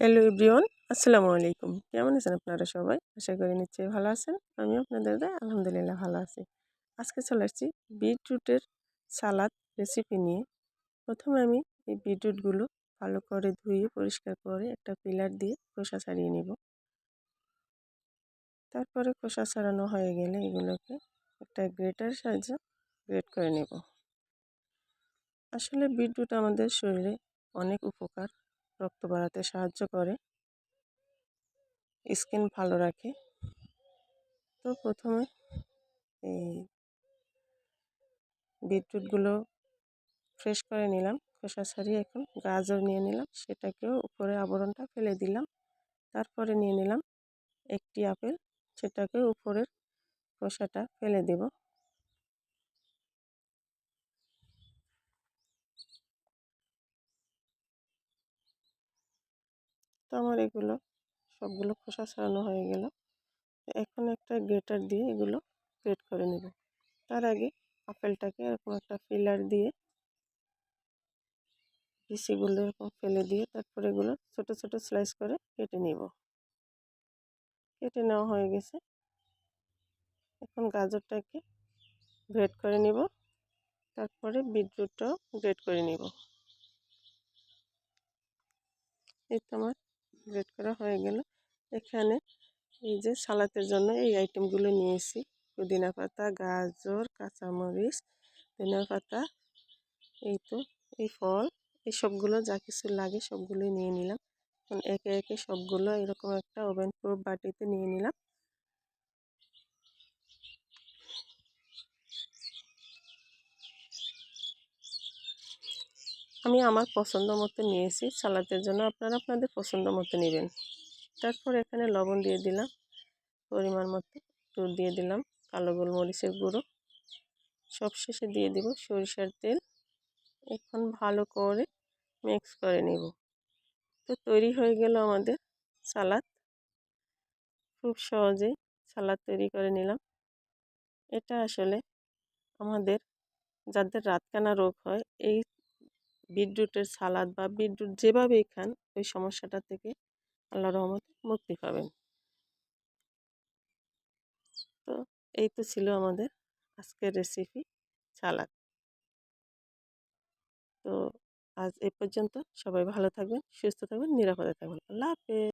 Hello everyone, আসসালামু আলাইকুম। কেমন আছেন আপনারা সবাই? আশা করি নিশ্চয়ই ভালো আছেন। আমিও আপনাদের দয়ায় আলহামদুলিল্লাহ ভালো আছি। আজকে চলে আসছি বিটরুটের সালাদ রেসিপি নিয়ে। প্রথমে আমি এই বিটরুটগুলো ভালো করে ধুয়ে পরিষ্কার করে একটা পিলার দিয়ে খোসা ছাড়িয়ে নেব। তারপরে খোসা ছাড়ানো হয়ে গেলে এগুলোকে একটা গ্রেটার সাহায্যে গ্রেট করে নেব। আসলে বিটরুট আমাদের শরীরে অনেক উপকার, রক্ত বাড়াতে সাহায্য করে, স্কিন ভালো রাখে। তো প্রথমে এই বিটরুটগুলো ফ্রেশ করে নিলাম, খোসা ছাড়িয়ে। এখন গাজর নিয়ে নিলাম, সেটাকেও উপরে আবরণটা ফেলে দিলাম। তারপরে নিয়ে নিলাম একটি আপেল, সেটাকে উপরের খোসাটা ফেলে দেব। তো আমার এগুলো সবগুলো খোসা ছাড়ানো হয়ে গেল। এখন একটা গ্রেটার দিয়ে এগুলো গ্রেট করে নেব। তার আগে আপেলটাকে এরকম একটা ফিলার দিয়ে বিচিগুলো এরকম ফেলে দিয়ে তারপরে এগুলো ছোট ছোট স্লাইস করে কেটে নেব। কেটে নেওয়া হয়ে গেছে। এখন গাজরটাকে গ্রেট করে নিব, তারপরে বিটরুটটাও গ্রেট করে নিব। এই তো আমার গ্রেট করা হয়ে গেল। এখানে এই যে সালাতের জন্য এই আইটেমগুলো নিয়েছি: পুদিনা পাতা, গাজর, কাঁচামরিচ, ধনিয়া পাতা, এই তো এই ফল, এই সবগুলো যা কিছু লাগে সবগুলোই নিয়ে নিলাম। এখন একে একে সবগুলো এরকম একটা ওভেন প্রুফ বাটিতে নিয়ে নিলাম। আমি আমার পছন্দ মতো নিয়েছি সালাদের জন্য, আপনারা আপনাদের পছন্দ মতো নেবেন। তারপর এখানে লবণ দিয়ে দিলাম পরিমাণ মতো, একটু দিয়ে দিলাম কালো গোলমরিচের গুঁড়ো, সবশেষে দিয়ে দিব সরিষার তেল। এখন ভালো করে মিক্স করে নেব। তো তৈরি হয়ে গেল আমাদের সালাদ। খুব সহজেই সালাদ তৈরি করে নিলাম। এটা আসলে আমাদের যাদের রাতকানা রোগ হয়, এই বিটরুটের সালাদ বা বিটরুট যেভাবেই খান ওই সমস্যাটা থেকে আল্লাহর রহমতে মুক্তি পাবেন। তো এই তো ছিল আমাদের আজকের রেসিপি সালাদ। তো আজ এ পর্যন্ত। সবাই ভালো থাকবেন, সুস্থ থাকবেন, নিরাপদে থাকবেন। আল্লাহ হাফেজ।